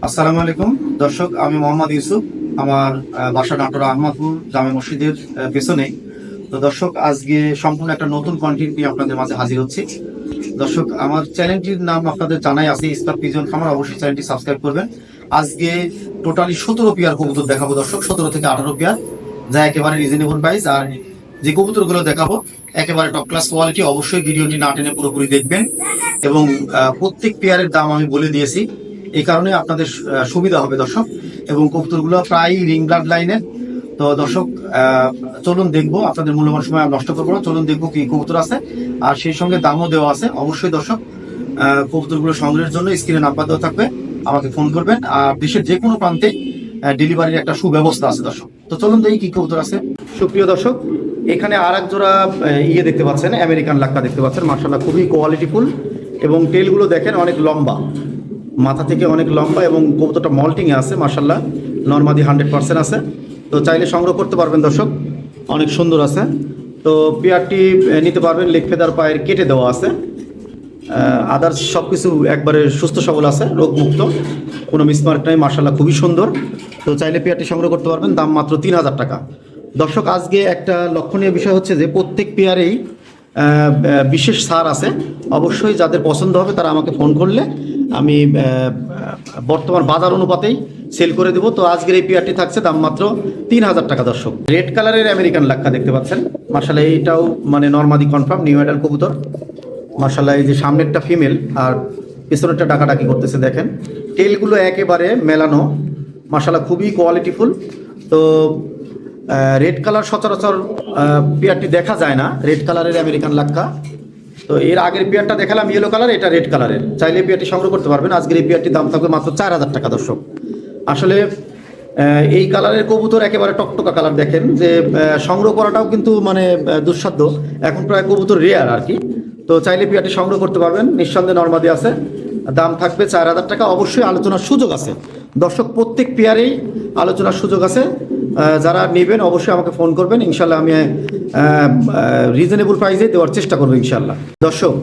আসসালামু আলাইকুম দর্শক, আমি মোহাম্মদ ইউসুফ। আমার বাসা নাটোর আহমদপুর জামে মসজিদের পেছনে। তো দর্শক, আজকে সম্পূর্ণ একটা নতুন কন্টেন্ট নিয়ে আপনাদের মাঝে হাজির হচ্ছি। দর্শক, আমার চ্যানেলটির নাম আপনাদের জানাই আছে, ইসলাম পিজন খামার। অবশ্যই চ্যানেলটি সাবস্ক্রাইব করবেন। আজকে টোটালি 17 পেয়ার কবুতর দেখাবো দর্শক, 17 থেকে 18 পেয়ার, যা একেবারে রিজনেবল প্রাইস। আর যে কবুতরগুলো দেখাবো একেবারে টপ ক্লাস কোয়ালিটি। অবশ্যই ভিডিওটি না টেনে পুরোপুরি দেখবেন এবং প্রত্যেক পেয়ারের দাম আমি বলে দিয়েছি, এই কারণে আপনাদের সুবিধা হবে দর্শক। এবং কবুতরগুলো প্রায় রিং ব্লাড লাইনের। তো দর্শক, চলুন দেখবো, আপনাদের মূল্যবান সময় নষ্ট করবো না, চলুন দেখবো কি কবুতর আছে, আর সেই সঙ্গে দামও দেওয়া আছে। অবশ্যই দর্শক, কবুতরগুলো সংগ্রহের জন্য স্ক্রিনে নাম্বার দেওয়া থাকবে, আমাকে ফোন করবেন। আর দেশের যে কোনো প্রান্তে ডেলিভারির একটা সুব্যবস্থা আছে দর্শক। তো চলুন দেখি কি কবুতর আছে। সুপ্রিয় দর্শক, এখানে আর এক জোড়া দেখতে পাচ্ছেন, আমেরিকান লাক্কা দেখতে পাচ্ছেন। মার্শাল্লাহ, খুবই কোয়ালিটিফুল এবং টেলগুলো দেখেন অনেক লম্বা, মাথা থেকে অনেক লম্বা এবং কবুতরটা মল্টিংয়ে আছে। মার্শাল্লাহ, নর্মাদি 100% আছে। তো চাইলে সংগ্রহ করতে পারবেন দর্শক, অনেক সুন্দর আছে। তো পেয়ারটি নিতে পারবেন, লেগ ফেদার পায়ের কেটে দেওয়া আছে। আদার্স সব কিছু একবারে সুস্থ সবল আছে, রোগমুক্ত, কোনো মিসমার্ক নাই। মার্শাল্লাহ, খুবই সুন্দর। তো চাইলে পেয়ারটি সংগ্রহ করতে পারবেন, দাম মাত্র 3000 টাকা। দর্শক, আজকে একটা লক্ষণীয় বিষয় হচ্ছে যে প্রত্যেক পেয়ারেই বিশেষ ছাড় আছে। অবশ্যই যাদের পছন্দ হবে তারা আমাকে ফোন করলে আমি বর্তমান বাজার অনুপাতেই সেল করে দেবো। তো আজকের এই পেয়ারটি থাকছে দাম মাত্র 3000 টাকা। দর্শক, রেড কালারের আমেরিকান লাক্কা দেখতে পাচ্ছেন। মার্শাল্লাহ, এইটাও মানে নর্মাদি কনফার্ম নিউ অ্যাডাল কবুতর। মার্শাল্লাহ, এই যে সামনেরটা ফিমেল আর পেছনেরটা ডাকাডাকি করতেছে, দেখেন টেলগুলো একেবারে মেলানো। মার্শাল্লাহ, খুবই কোয়ালিটিফুল। তো রেড কালার সচরাচর পেয়ারটি দেখা যায় না, রেড কালারের আমেরিকান লাক্কা। তো এর আগের পেয়ারটা দেখালাম ইয়েলো কালার, এটা রেড কালারের। চাইলে পেয়ারটি সংগ্রহ করতে পারবেন। আজকের এই পেয়ারটির দাম থাকবে মাত্র 4000 টাকা। দর্শক, আসলে এই কালারের কবুতর একেবারে টকটকা কালার, দেখেন যে সংগ্রহ করাটাও কিন্তু মানে দুঃসাধ্য। এখন প্রায় কবুতর রেয়ার আর কি। তো চাইলে পেয়ারটি সংগ্রহ করতে পারবেন, নিঃসন্দেহে নর্মাদি আছে। দাম থাকবে 4000 টাকা। অবশ্যই আলোচনার সুযোগ আছে দর্শক, প্রত্যেক পেয়ারেই আলোচনার সুযোগ আছে। যারা নেবেন অবশ্যই আমাকে ফোন করবেন, ইনশাল্লাহ আমি রিজনেবল প্রাইসে দেওয়ার চেষ্টা করবো ইনশাল্লাহ। দর্শক,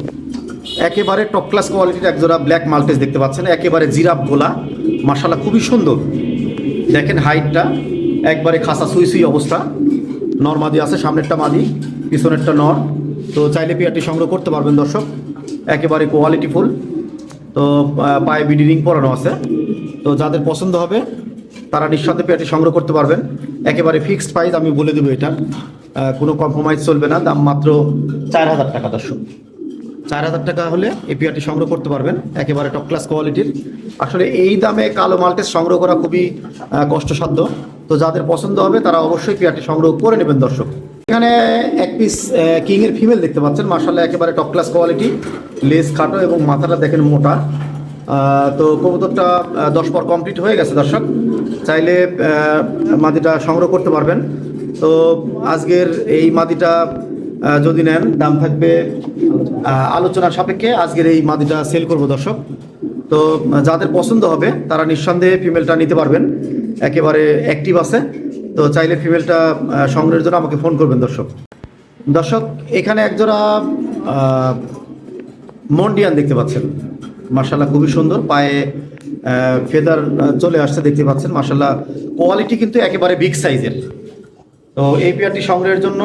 একেবারে টপ ক্লাস কোয়ালিটির একজোড়া ব্ল্যাক মাল্টেজ দেখতে পাচ্ছেন, একেবারে জিরাফ গোলা। মার্শাল্লাহ, খুবই সুন্দর। দেখেন হাইটটা একবারে খাসা সুই সুই অবস্থা। নর মাদি আছে, সামনেরটা মাদি, পিছনেরটা নর। তো চাইলে পেয়ারটি সংগ্রহ করতে পারবেন দর্শক, একেবারে কোয়ালিটিফুল। তো পায়ে বিডি রিং পরানো আছে। তো যাদের পছন্দ হবে তারা নিঃসন্দেহে পেয়ারটি সংগ্রহ করতে পারবেন। একেবারে ফিক্সড প্রাইস আমি বলে দেবো, এটা কোনো কম্প্রোমাইজ চলবে না। দাম মাত্র 4000 টাকা। দর্শক, 4000 টাকা হলে এই পেয়ারটি সংগ্রহ করতে পারবেন, একেবারে টপ ক্লাস কোয়ালিটির। আসলে এই দামে কালো মাল্টেস সংগ্রহ করা খুবই কষ্টসাধ্য। তো যাদের পছন্দ হবে তারা অবশ্যই পেয়ারটি সংগ্রহ করে নেবেন দর্শক। এখানে এক পিস কিংয়ের ফিমেল দেখতে পাচ্ছেন। মার্শাল্লাহ, একেবারে টপ ক্লাস কোয়ালিটি, লেজ খাটো এবং মাথাটা দেখেন মোটা। তো কবুতরটা 10 পর কমপ্লিট হয়ে গেছে দর্শক, চাইলে মাদিটা সংগ্রহ করতে পারবেন। তো আজকের এই মাদিটা যদি নেন দাম থাকবে আলোচনার সাপেক্ষে। আজকের এই মাদিটা সেল করব দর্শক। তো যাদের পছন্দ হবে তারা নিঃসন্দেহে ফিমেলটা নিতে পারবেন, একেবারে অ্যাক্টিভ আছে। তো চাইলে ফিমেলটা সংগ্রহের জন্য আমাকে ফোন করবেন দর্শক। দর্শক, এখানে একজোড়া মন্ডিয়ান দেখতে পাচ্ছেন। মার্শাল্লাহ, খুবই সুন্দর, পায়ে ফেদার চলে আসছে দেখতে পাচ্ছেন। মার্শাল্লাহ, কোয়ালিটি কিন্তু একেবারে বিগ সাইজের। তো এই পেয়ারটি সংগ্রহের জন্য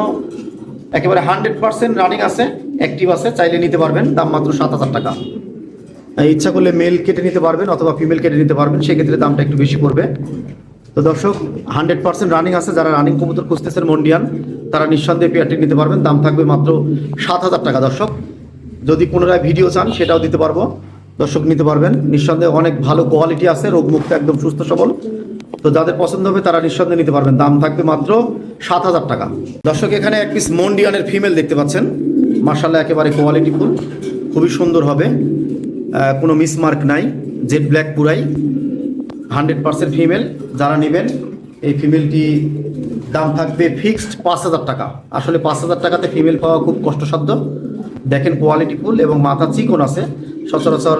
একেবারে 100% রানিং আছে, অ্যাক্টিভ আছে, চাইলে নিতে পারবেন। দাম মাত্র 7000 টাকা। ইচ্ছা করলে মেল কেটে নিতে পারবেন অথবা ফিমেল কেটে নিতে পারবেন, সেক্ষেত্রে দামটা একটু বেশি পড়বে। তো দর্শক, 100% রানিং আছে। যারা রানিং কবুতর খুঁজতেছেন মন্ডিয়ান, তারা নিঃসন্দেহে পেয়ারটি নিতে পারবেন। দাম থাকবে মাত্র 7000 টাকা। দর্শক, যদি পুনরায় ভিডিও চান সেটাও দিতে পারবো, দর্শক নিতে পারবেন। নিঃসন্দেহে অনেক ভালো কোয়ালিটি আছে, রোগমুক্ত, একদম সুস্থ সবল। তো যাদের পছন্দ হবে তারা নিঃসন্দেহে নিতে পারবেন। দাম থাকবে মাত্র 7000 টাকা। দর্শক, এখানে এক পিস মন্ডিয়ানের ফিমেল দেখতে পাচ্ছেন। মার্শাল্লাহ, একেবারে কোয়ালিটিফুল, খুবই সুন্দর হবে, কোনো মিসমার্ক নাই, জেড ব্ল্যাক পুরাই, 100% ফিমেল। যারা নেবেন এই ফিমেলটি দাম থাকবে ফিক্সড 5000 টাকা। আসলে 5000 টাকাতে ফিমেল পাওয়া খুব কষ্টসাধ্য। দেখেন কোয়ালিটিফুল এবং মাথা চিকন আছে। সচরাচর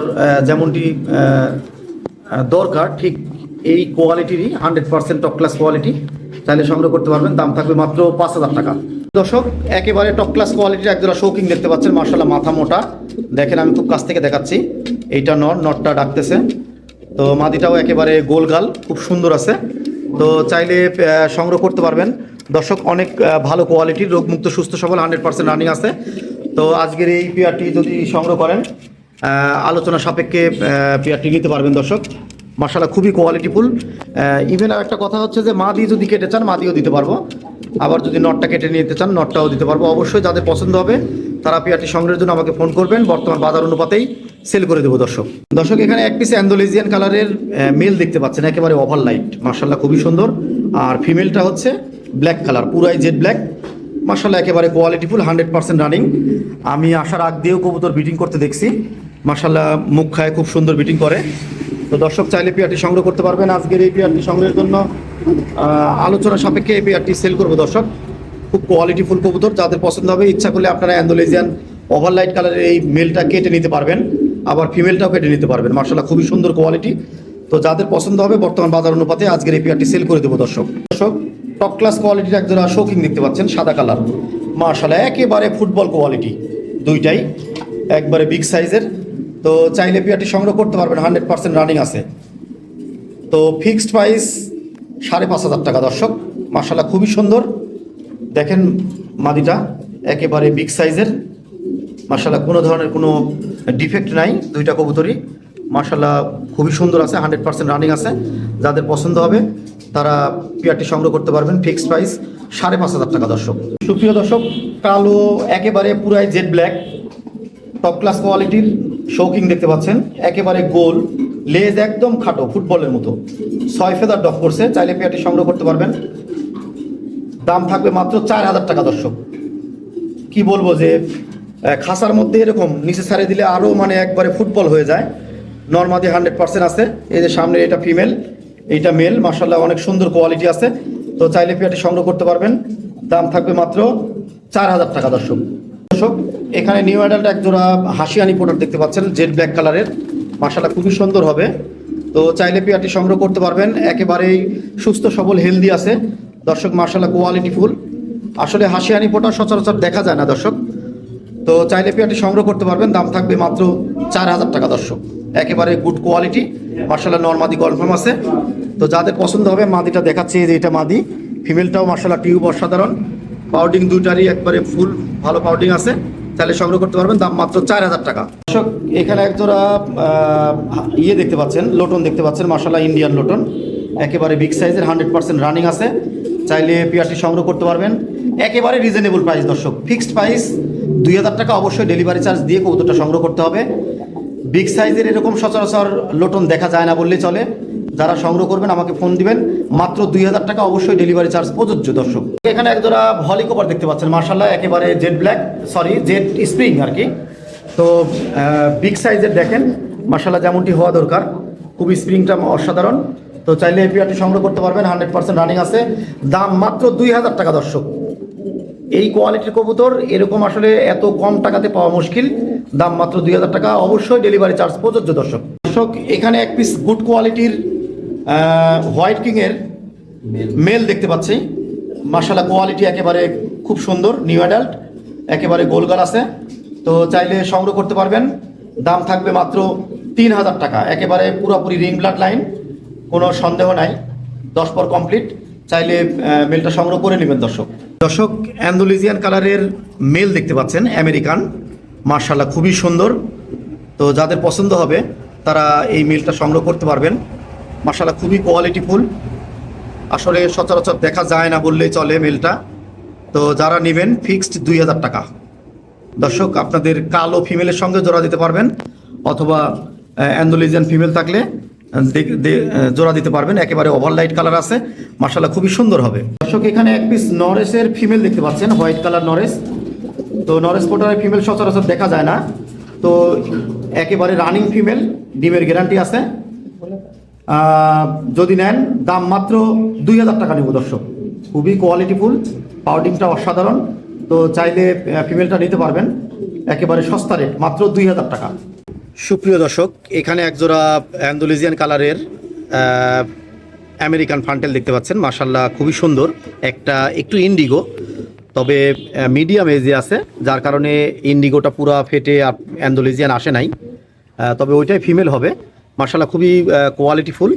যেমনটি দরকার ঠিক এই কোয়ালিটিরই 100% টপ ক্লাস কোয়ালিটি। চাইলে সংগ্রহ করতে পারবেন। দাম থাকবে মাত্র 5000 টাকা। দর্শক, একেবারে টপ ক্লাস কোয়ালিটির একজোড়া শৌকিং দেখতে পাচ্ছেন। মার্শাল্লাহ, মাথা মোটা, দেখেন আমি খুব কাছ থেকে দেখাচ্ছি। এইটা নটটা ডাকতেছে। তো মাদিটাও একেবারে গোলগাল, খুব সুন্দর আছে। তো চাইলে সংগ্রহ করতে পারবেন দর্শক। অনেক ভালো কোয়ালিটির, রোগমুক্ত, সুস্থ সবল, 100% রানিং আছে। তো আজকের এই পেয়ারটি যদি সংগ্রহ করেন, আলোচনা সাপেক্ষে পেয়ারটি নিতে পারবেন দর্শক। মাশাআল্লাহ খুবই কোয়ালিটিফুল। ইভেন একটা কথা হচ্ছে যে মাদি যদি কেটে চান মাদিও দিতে পারবো, আবার যদি নটটা কেটে নিতে চান নটটাও দিতে পারবো। অবশ্যই যাদের পছন্দ হবে তারা পেয়ারটি সংগ্রহের জন্য আমাকে ফোন করবেন, বর্তমান বাজার অনুপাতেই সেল করে দেবো দর্শক। দর্শক এখানে এক পিস অ্যান্ডোলেজিয়ান কালারের মেল দেখতে পাচ্ছেন, একেবারে ওভার লাইট, মাশাআল্লাহ খুবই সুন্দর। আর ফিমেলটা হচ্ছে ব্ল্যাক কালার, পুরাই জেড ব্ল্যাক, মাশাআল্লাহ একেবারে কোয়ালিটিফুল, 100% রানিং। আমি আসার আগ দিয়েও কবুতর বিটিং করতে দেখছি, মাশাআল্লাহ মুখ খায় খুব সুন্দর বিটিং করে। তো দর্শক চাইলে পেয়ারটি সংগ্রহ করতে পারবেন। আজকের এই পেয়ারটি সংগ্রহের জন্য আলোচনা সাপেক্ষে এই পেয়ারটি সেল করবো দর্শক। খুব কোয়ালিটিফুল কবুতর, যাদের পছন্দ হবে ইচ্ছা করলে আপনারা অ্যান্ডোলেজিয়ান ওভারলাইট কালারের এই মেলটা কেটে নিতে পারবেন, আবার ফিমেলটাও কেটে নিতে পারবেন। মাশাআল্লাহ খুবই সুন্দর কোয়ালিটি। তো যাদের পছন্দ হবে বর্তমান বাজার অনুপাতে আজকের এই পেয়ারটি সেল করে দেবো দর্শক। দর্শক টপ ক্লাস কোয়ালিটির একজোড়া শৌকিং দেখতে পাচ্ছেন, সাদা কালার, মাশাআল্লাহ একেবারে ফুটবল কোয়ালিটি, দুইটাই একবারে বিগ সাইজের। তো চাইলে পেয়ারটি সংগ্রহ করতে পারবেন, 100% রানিং আছে। তো ফিক্সড প্রাইস 5,500 টাকা দর্শক। মাশাআল্লাহ খুবই সুন্দর, দেখেন মাদিটা একেবারে বিগ সাইজের, মাশাআল্লাহ কোনো ধরনের কোনো ডিফেক্ট নাই, দুইটা কবুতরই মাশাআল্লাহ খুবই সুন্দর আছে, 100% রানিং আছে। যাদের পছন্দ হবে তারা পেয়ারটি সংগ্রহ করতে পারবেন। ফিক্সড প্রাইস 5,500 টাকা দর্শক। সুপ্রিয় দর্শক, কালো একেবারে পুরাই জেড ব্ল্যাক টপ ক্লাস কোয়ালিটির শৌকিং দেখতে পাচ্ছেন, একেবারে গোল, লেজ একদম খাটো, ফুটবলের মতো, 6 ফেদার ডক করছে। চাইলে পেয়ারটি সংগ্রহ করতে পারবেন। দাম থাকবে মাত্র 4,000 টাকা দর্শক। কি বলবো যে খাসার মধ্যে এরকম নিচে ছাড়ে দিলে আরও মানে একবারে ফুটবল হয়ে যায়। নর্মাদি 100% আছে। এই যে সামনে এটা ফিমেল, এইটা মেল, মাশাআল্লাহ অনেক সুন্দর কোয়ালিটি আছে। তো চাইলে পেয়ারটি সংগ্রহ করতে পারবেন। দাম থাকবে মাত্র 4,000 টাকা দর্শক। দর্শক এখানে নিউ অ্যাডাল্ট এক জোড়া হাসিয়ানি পোটার দেখতে পাচ্ছেন, জেড ব্ল্যাক কালারের, মাশাআল্লাহ খুবই সুন্দর হবে। তো চাইলে পেয়ারটি সংগ্রহ করতে পারবেন। একেবারেই সুস্থ সবল, হেলদি আছে দর্শক, মাশাআল্লাহ কোয়ালিটিফুল। আসলে হাসিয়ানি পোটা সচরাচর দেখা যায় না দর্শক। তো চাইলে পেয়ারটি সংগ্রহ করতে পারবেন। দাম থাকবে মাত্র 4,000 টাকা দর্শক। একেবারে গুড কোয়ালিটি, মাশাআল্লাহ নরমাদি কনফার্ম আছে। তো যাদের পছন্দ হবে, মাদিটা দেখাচ্ছি যে এটা মাদি, ফিমেলটাও মাশাআল্লাহ টিউব অসাধারণ, পাউডিং দুইটারই একবারে ফুল ভালো পাউডিং আছে। চাইলে সংগ্রহ করতে পারবেন। দাম মাত্র 4,000 টাকা দর্শক। এখানে একজোড়া ইয়ে দেখতে পাচ্ছেন, লোটন দেখতে পাচ্ছেন, মাশাআল্লাহ ইন্ডিয়ান লোটন, একেবারে বিগ সাইজের, 100% রানিং আছে। চাইলে পেয়ারটি সংগ্রহ করতে পারবেন। একেবারে রিজনেবল প্রাইস দর্শক, ফিক্সড প্রাইস 2,000 টাকা। অবশ্যই ডেলিভারি চার্জ দিয়ে কবুতরটা সংগ্রহ করতে হবে। বিগ সাইজের এরকম সচরাচর লোটন দেখা যায় না বললেই চলে। যারা সংগ্রহ করবেন আমাকে ফোন দিবেন, মাত্র 2,000 টাকা, অবশ্যই ডেলিভারি চার্জ প্রযোজ্য দর্শক। এখানে একজোড়া হলিকপার দেখতে পাচ্ছেন, মাশাআল্লাহ একেবারে jet black, sorry jet spring আর কি। তো বিগ সাইজের দেখেন, মাশাআল্লাহ যেমনটি হওয়া দরকার, খুবই স্প্রিংটা অসাধারণ। তো চাইলে এই পেয়ারটি সংগ্রহ করতে পারবেন, 100% রানিং আছে। দাম মাত্র 2,000 টাকা দর্শক। এই কোয়ালিটির কবুতর এরকম আসলে এত কম টাকাতে পাওয়া মুশকিল। দাম মাত্র 2,000 টাকা, অবশ্যই ডেলিভারি চার্জ প্রযোজ্য দর্শক। দর্শক এখানে এক পিস গুড কোয়ালিটির হোয়াইট কিংয়ের মেল দেখতে পাচ্ছি, মাশাআল্লাহ কোয়ালিটি একেবারে খুব সুন্দর, নিউ অ্যাডাল্ট, একেবারে গোলগাল আছে। তো চাইলে সংগ্রহ করতে পারবেন। দাম থাকবে মাত্র 3,000 টাকা। একেবারে পুরোপুরি রিং ব্লাড লাইন, কোনো সন্দেহ নাই, 10 পর কমপ্লিট। চাইলে মেলটা সংগ্রহ করে নেবেন দর্শক। দর্শক অ্যান্ডোলেজিয়ান কালারের মেল দেখতে পাচ্ছেন, আমেরিকান, মাশাআল্লাহ খুবই সুন্দর। তো যাদের পছন্দ হবে তারা এই মেলটা সংগ্রহ করতে পারবেন। মাশাআল্লাহ খুবই কোয়ালিটিফুল, আসলে সচরাচর দেখা যায় না বললেই চলে মেলটা। তো যারা নেবেন ফিক্সড 2,000 টাকা দর্শক। আপনাদের কালো ফিমেলের সঙ্গে জোড়া দিতে পারবেন, অথবা অ্যান্ডোলেজিয়ান ফিমেল থাকলে জোড়া দিতে পারবেন। একেবারে ওভারলাইট কালার আছে, মাশাআল্লাহ খুবই সুন্দর হবে দর্শক। এখানে এক পিস নরেসের ফিমেল দেখতে পাচ্ছেন, হোয়াইট কালার নরেস। তো নরেস পোটারের ফিমেল সচরাচর দেখা যায় না। তো একেবারে রানিং ফিমেল, ডিমের গ্যারান্টি আছে। যদি নেন দাম মাত্র 2,000 টাকা নেব দর্শক। খুবই কোয়ালিটিফুল, পাউডিংটা অসাধারণ। তো চাইলে ফিমেলটা নিতে পারবেন, একেবারে সস্তা রেট, মাত্র 2,000 টাকা। সুপ্রিয় দর্শক এখানে একজোড়া অ্যান্ডোলেজিয়ান কালারের আমেরিকান ফান্টেল দেখতে পাচ্ছেন, মাশাআল্লাহ খুবই সুন্দর। একটা একটু ইন্ডিগো, তবে মিডিয়াম এজে আছে, যার কারণে ইন্ডিগোটা পুরা ফেটে অ্যান্ডোলেজিয়ান আসে নাই, তবে ওইটাই ফিমেল হবে। মাশাআল্লাহ খুবই কোয়ালিটিফুল।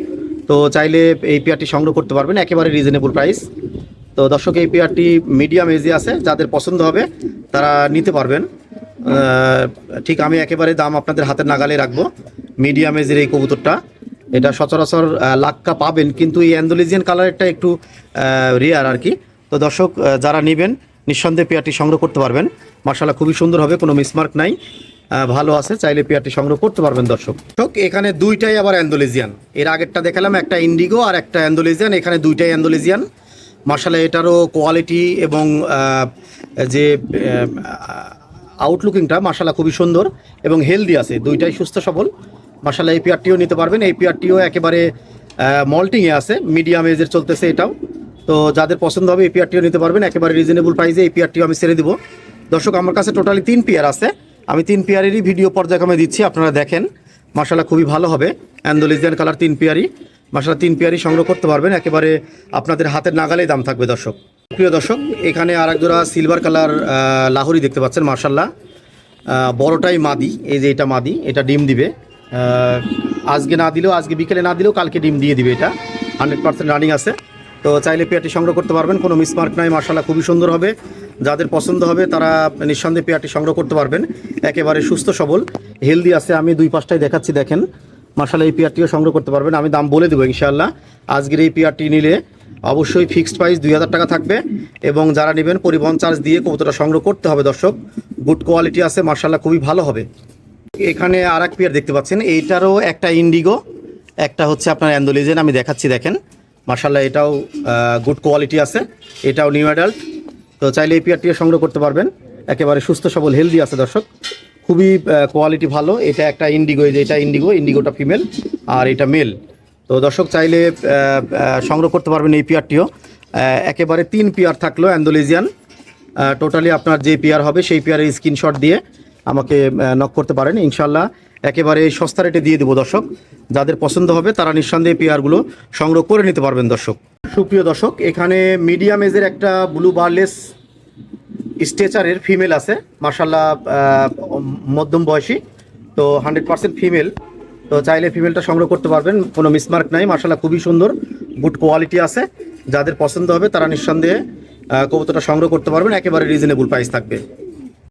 তো চাইলে এই পেয়ারটি সংগ্রহ করতে পারবেন একেবারে রিজনেবল প্রাইস। তো দর্শক এই পেয়ারটি মিডিয়াম এজে আছে, যাদের পছন্দ হবে তারা নিতে পারবেন। ঠিক আমি একেবারে দাম আপনাদের হাতের নাগালে রাখবো। মিডিয়াম এজের এই কবুতরটা, এটা সচরাচর লাক্কা পাবেন, কিন্তু এই অ্যান্ডোলেজিয়ান কালারেরটা একটু রেয়ার আর কি। তো দর্শক যারা নেবেন নিঃসন্দেহে পেয়ারটি সংগ্রহ করতে পারবেন। মাশাআল্লাহ খুবই সুন্দর হবে, কোনো মিসমার্ক নাই, ভালো আছে, চাইলে পেয়ারটি সংগ্রহ করতে পারবেন দর্শক। এখানে দুইটাই আবার অ্যান্ডোলেজিয়ান, এর আগেরটা দেখালাম একটা ইন্ডিগো আর একটা অ্যান্ডোলেজিয়ান, এখানে দুইটাই অ্যান্ডোলেজিয়ান। মাশাআল্লাহ এটারও কোয়ালিটি এবং যে আউটলুকিংটা মাশাআল্লাহ খুবই সুন্দর এবং হেলদি আছে, দুইটাই সুস্থ সবল। মাশাআল্লাহ এই পেয়ারটিও নিতে পারবেন, এই পেয়ারটিও একেবারে মল্টিংয়ে আছে, মিডিয়াম এজের চলতেছে এটাও। তো যাদের পছন্দ হবে এই পেয়ারটিও নিতে পারবেন একেবারে রিজনেবল প্রাইসে। এই পেয়ারটিও আমি ছেড়ে দিব দর্শক। আমার কাছে টোটালি 3 পেয়ার আছে, আমি 3 পেয়ারেরই ভিডিও পর্যায়ক্রমে দিচ্ছি, আপনারা দেখেন। মাশাআল্লাহ খুবই ভালো হবে, অ্যান্ডোলেজিয়ান কালার 3 পেয়ারই। মাশাআল্লাহ 3 পেয়ারই সংগ্রহ করতে পারবেন, একেবারে আপনাদের হাতের নাগালেই দাম থাকবে দর্শক। প্রিয় দর্শক এখানে আর এক জোড়া সিলভার কালার লাহোরি দেখতে পাচ্ছেন। মাশাআল্লাহ বড়টাই মাদি, এই যে এটা মাদি, এটা ডিম দিবে আজকে না দিলেও, আজকে বিকেলে না দিলেও কালকে ডিম দিয়ে দিবে, এটা 100% রানিং আছে। তো চাইলে পেয়ারটি সংগ্রহ করতে পারবেন, কোনো মিসমার্ক নাই। মাশাআল্লাহ খুবই সুন্দর হবে, যাদের পছন্দ হবে তারা নিঃসন্দেহে পেয়ারটি সংগ্রহ করতে পারবেন, একেবারে সুস্থ সবল হেলদি আছে। আমি 2-5টাই দেখাচ্ছি, দেখেন। মাশাআল্লাহ এই পেয়ারটিও সংগ্রহ করতে পারবেন, আমি দাম বলে দেবো ইনশাআল্লাহ। আজকের এই পেয়ারটি নিলে অবশ্যই ফিক্সড প্রাইস 2000 টাকা থাকবে, এবং যারা নেবেন পরিবহন চার্জ দিয়ে কবুতরটা সংগ্রহ করতে হবে দর্শক। গুড কোয়ালিটি আছে, মাশাআল্লাহ খুবই ভালো হবে। এখানে আর এক পেয়ার দেখতে পাচ্ছেন, এইটারও একটা ইন্ডিগো, একটা হচ্ছে আপনার অ্যান্ডোলেজিয়ান, আমি দেখাচ্ছি দেখেন। মাশাআল্লাহ এটাও গুড কোয়ালিটি আছে, এটাও নিউ অ্যাডাল্ট। তো চাইলে এই পেয়ারটিও সংগ্রহ করতে পারবেন, একেবারে সুস্থ সবল হেলদি আছে দর্শক, খুবই কোয়ালিটি ভালো। এটা একটা ইন্ডিগো, এই যে এটা ইন্ডিগো, ইন্ডিগোটা ফিমেল আর এটা মেল। তো দর্শক চাইলে সংগ্রহ করতে পারবেন এই পেয়ারটিও। একেবারে 3 পেয়ার থাকলো অ্যান্ডোলেজিয়ান, টোটালি আপনার যে পেয়ার হবে সেই পেয়ারের স্ক্রিনশট দিয়ে আমাকে নক করতে পারেন, ইনশাআল্লাহ একেবারে সস্তা রেটে দিয়ে দেবো দর্শক। যাদের পছন্দ হবে তারা নিঃসন্দেহে পেয়ারগুলো সংগ্রহ করে নিতে পারবেন দর্শক। সুপ্রিয় দর্শক এখানে মিডিয়াম এজের একটা ব্লু বারলেস স্ট্রেচারের ফিমেল আছে, মাশাআল্লাহ মধ্যম বয়সী, তো 100% ফিমেল। তো চাইলে ফিমেলটা সংগ্রহ করতে পারবেন, কোনো মিসমার্ক নাই। মাশাআল্লাহ খুবই সুন্দর, গুড কোয়ালিটি আছে, যাদের পছন্দ হবে তারা নিঃসন্দেহে কবুতরটা সংগ্রহ করতে পারবেন, একেবারে রিজনেবল প্রাইস থাকবে।